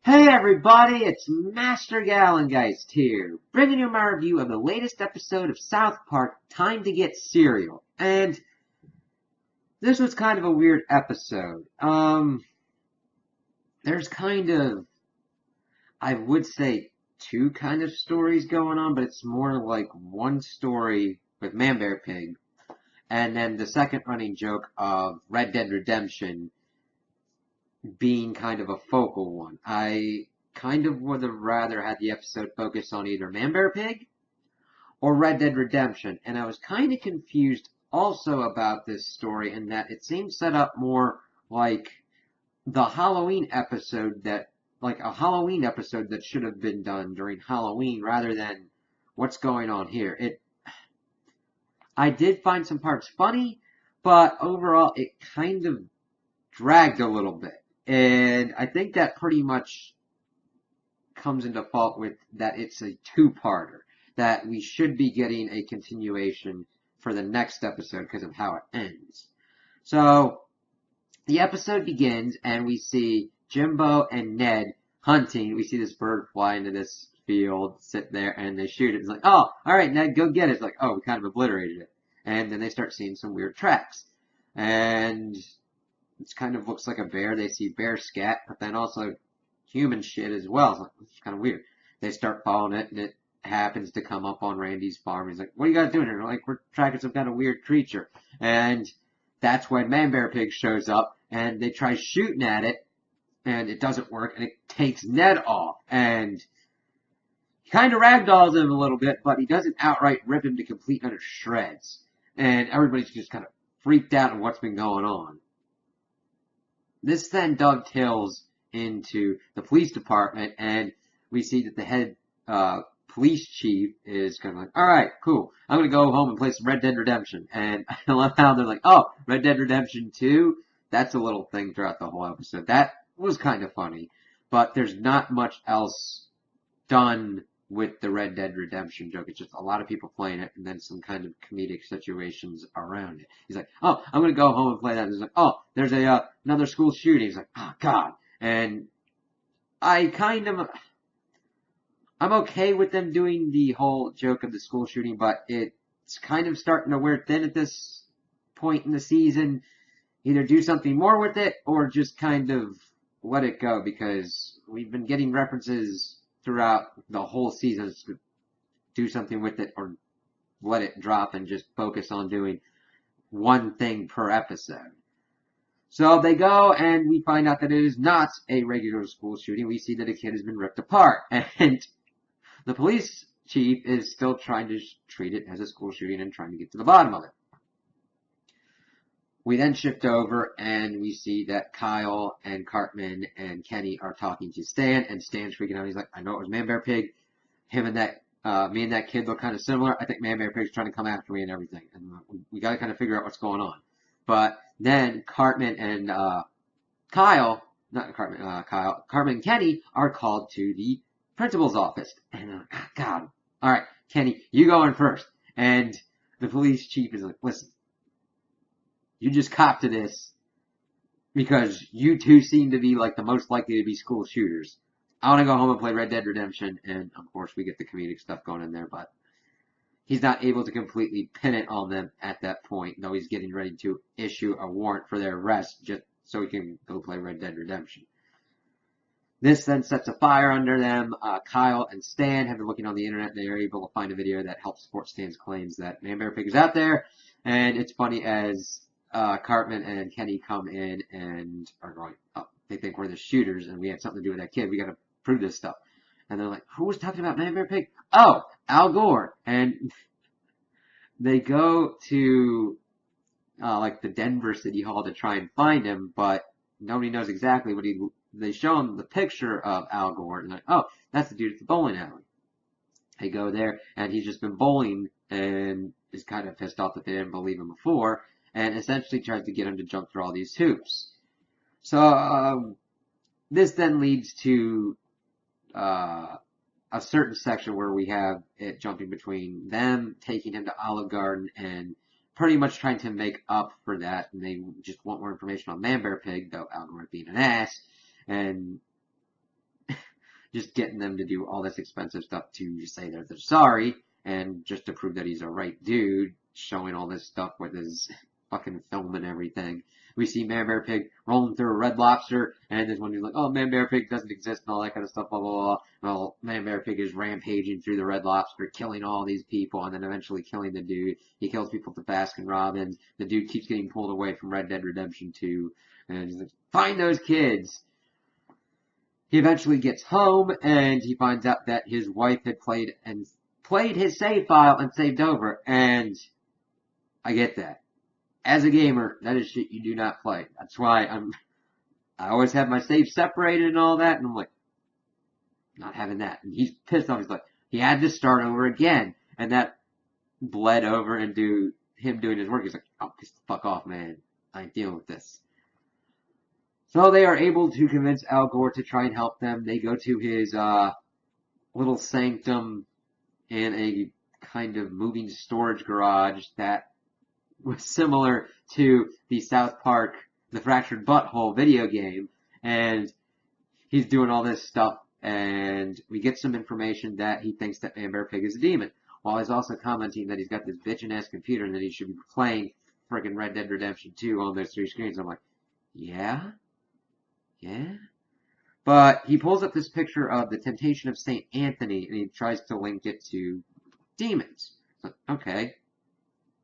Hey everybody, it's Master Gallengeist here, bringing you my review of the latest episode of South Park, Time to Get Cereal. And this was kind of a weird episode. There's kind of, I would say, two kind of stories going on, but it's more like one story with Man Bear Pig, and then the second running joke of Red Dead Redemption being kind of a focal one. I kind of would have rather had the episode focus on either Man Bear Pig or Red Dead Redemption, and I was kind of confused also about this story in that it seemed set up more like the Halloween episode like a Halloween episode that should have been done during Halloween rather than what's going on here. I did find some parts funny, but overall it kind of dragged a little bit. And I think that pretty much comes into fault with that it's a two-parter, that we should be getting a continuation for the next episode because of how it ends. So, the episode begins and we see Jimbo and Ned hunting. We see this bird fly into this field, sit there, and they shoot it. It's like, oh, alright, Ned, go get it. It's like, oh, we kind of obliterated it. And then they start seeing some weird tracks. And it kind of looks like a bear. They see bear scat, but then also human shit as well. It's kind of weird. They start following it, and it happens to come up on Randy's farm. He's like, what are you guys doing here? Like, we're tracking some kind of weird creature. And that's when Man Bear Pig shows up, and they try shooting at it, and it doesn't work, and it takes Ned off. And he kind of ragdolls him a little bit, but he doesn't outright rip him to complete utter shreds. And everybody's just kind of freaked out on what's been going on. This then dovetails into the police department, and we see that the head police chief is kind of like, all right, cool, I'm going to go home and play some Red Dead Redemption. And I love how they're like, oh, Red Dead Redemption 2? That's a little thing throughout the whole episode. That was kind of funny, but there's not much else done with the Red Dead Redemption joke. It's just a lot of people playing it and then some kind of comedic situations around it. He's like, oh, I'm going to go home and play that. And he's like, oh, there's another school shooting. He's like, oh, God. And I'm okay with them doing the whole joke of the school shooting, but it's kind of starting to wear thin at this point in the season. Either do something more with it or just kind of let it go, because we've been getting references throughout the whole season to do something with it or let it drop and just focus on doing one thing per episode. So they go and we find out that it is not a regular school shooting. We see that a kid has been ripped apart, and the police chief is still trying to treat it as a school shooting and trying to get to the bottom of it. We then shift over and we see that Kyle and Cartman and Kenny are talking to Stan, and Stan's freaking out. He's like, I know it was Man Bear Pig. Me and that kid look kind of similar. I think Man Bear Pig's trying to come after me and everything. And we got to kind of figure out what's going on. But then Cartman and Kyle and Kenny are called to the principal's office. And God, all right, Kenny, you go in first. And the police chief is like, listen, you just cop to this because you two seem to be like the most likely to be school shooters. I want to go home and play Red Dead Redemption, and of course we get the comedic stuff going in there, but he's not able to completely pin it on them at that point, though he's getting ready to issue a warrant for their arrest just so he can go play Red Dead Redemption. This then sets a fire under them. Kyle and Stan have been looking on the internet, and they are able to find a video that helps support Stan's claims that Man Bear Pig is out there. And it's funny as Cartman and Kenny come in and are going, oh, they think we're the shooters and we had something to do with that kid. We got to prove this stuff. And they're like, who was talking about Man Bear Pig? Oh, Al Gore. And they go to like the Denver City Hall to try and find him, but nobody knows exactly what they show him the picture of Al Gore, and like, oh, that's the dude at the bowling alley. They go there, and he's just been bowling, and is kind of pissed off that they didn't believe him before, and essentially tries to get him to jump through all these hoops. So, this then leads to a certain section where we have it jumping between them taking him to Olive Garden and pretty much trying to make up for that, and they just want more information on Man Bear Pig, though Al Gore being an ass, and just getting them to do all this expensive stuff to say that they're sorry, and just to prove that he's a right dude, showing all this stuff with his fucking film and everything. We see Man Bear Pig rolling through a Red Lobster, and there's one who's like, oh, Man Bear Pig doesn't exist and all that kind of stuff, blah, blah, blah. Well, Man Bear Pig is rampaging through the Red Lobster, killing all these people, and then eventually killing the dude. He kills people to Baskin Robbins. The dude keeps getting pulled away from Red Dead Redemption 2, and he's like, find those kids! He eventually gets home, and he finds out that his wife had played his save file and saved over, and I get that. As a gamer, that is shit you do not play. That's why I always have my saves separated and all that, and I'm like, not having that. And he's pissed off. He's like, he had to start over again, and that bled over into him doing his work. He's like, oh, piss the fuck off, man. I ain't dealing with this. So they are able to convince Al Gore to try and help them. They go to his little sanctum in a kind of moving storage garage that was similar to the South Park, the Fractured Butthole video game, and he's doing all this stuff, and we get some information that he thinks that Man Bear Pig is a demon, while he's also commenting that he's got this bitchin' ass computer and that he should be playing friggin' Red Dead Redemption 2 on those 3 screens. I'm like, yeah? Yeah? But he pulls up this picture of the Temptation of St. Anthony, and he tries to link it to demons. So, okay.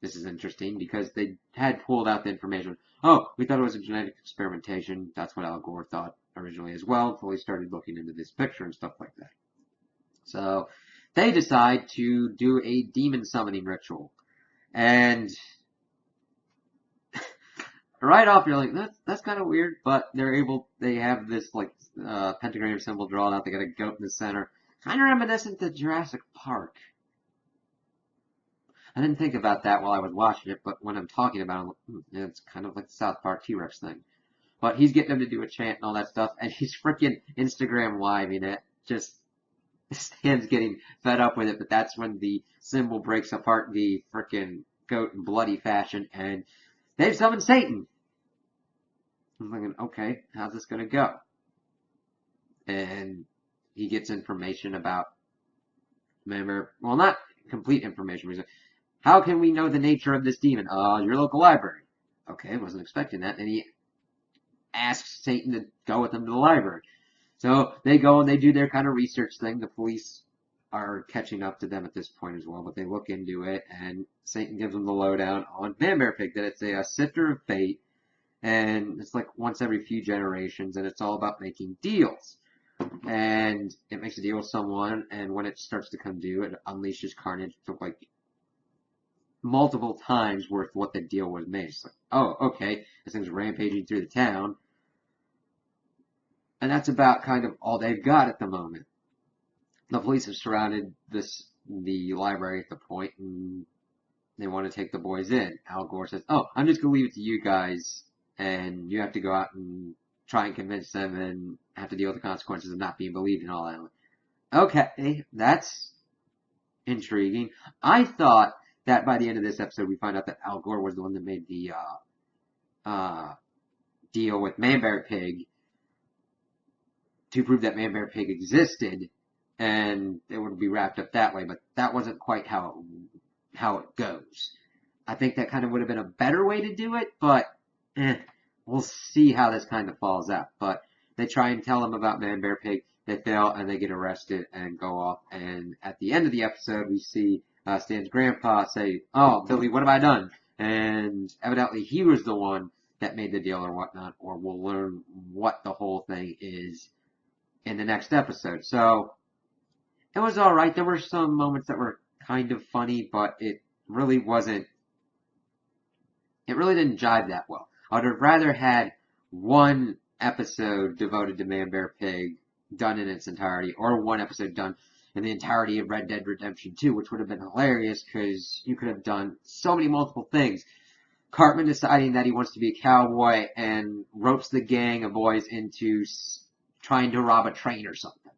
This is interesting because they had pulled out the information. Oh, we thought it was a genetic experimentation. That's what Al Gore thought originally as well, until he started looking into this picture and stuff like that. So they decide to do a demon summoning ritual. And right off, you're like, that's kind of weird, but they have this, like, pentagram symbol drawn out. They got a goat in the center. Kind of reminiscent to Jurassic Park. I didn't think about that while I was watching it, but when I'm talking about it, yeah, it's kind of like the South Park T-Rex thing. But he's getting them to do a chant and all that stuff, and he's freaking Instagram living it. Just, Stan's getting fed up with it, but that's when the symbol breaks apart the freaking goat in bloody fashion, and they've summoned Satan. I'm thinking, okay, how's this gonna go? And he gets information about, well, not complete information, but he's like, how can we know the nature of this demon? Your local library. Okay, wasn't expecting that. And he asks Satan to go with him to the library. So they go and they do their kind of research thing. The police are catching up to them at this point as well, but they look into it, and Satan gives them the lowdown on Man Bear Pig, that it's a sifter of fate, and it's like once every few generations, and it's all about making deals. And it makes a deal with someone, and when it starts to come due, it unleashes carnage to, like, multiple times worth what the deal was made. It's like, oh, okay, this thing's rampaging through the town. And that's about kind of all they've got at the moment. The police have surrounded the library at the point, and they want to take the boys in. Al Gore says, oh, I'm just going to leave it to you guys, and you have to go out and try and convince them and have to deal with the consequences of not being believed and all that. Okay, that's intriguing. I thought that by the end of this episode, we find out that Al Gore was the one that made the deal with Man Bear Pig to prove that Man Bear Pig existed, and it would be wrapped up that way. But that wasn't quite how it goes. I think that kind of would have been a better way to do it, but we'll see how this kind of falls out. But they try and tell him about Man Bear Pig. They fail, and they get arrested and go off. And at the end of the episode, we see Stan's grandpa say, oh, Billy, what have I done? And evidently he was the one that made the deal or whatnot, or we'll learn what the whole thing is in the next episode. So it was alright. There were some moments that were kind of funny, but it really didn't jive that well. I would have rather had one episode devoted to Man Bear Pig done in its entirety, or one episode done in the entirety of Red Dead Redemption 2, which would have been hilarious, because you could have done so many multiple things. Cartman deciding that he wants to be a cowboy and ropes the gang of boys into trying to rob a train or something.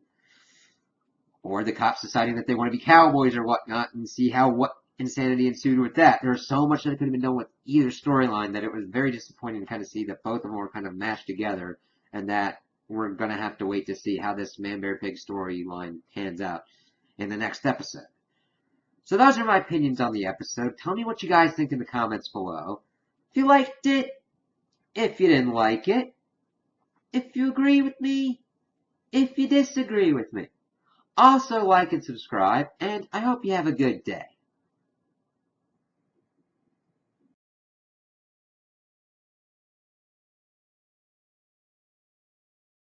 Or the cops deciding that they want to be cowboys or whatnot, and see what insanity ensued with that. There was so much that could have been done with either storyline that it was very disappointing to kind of see that both of them were kind of mashed together, and that we're going to have to wait to see how this Man Bear Pig storyline pans out in the next episode. So those are my opinions on the episode. Tell me what you guys think in the comments below. If you liked it, if you didn't like it, if you agree with me, if you disagree with me. Also like and subscribe, and I hope you have a good day.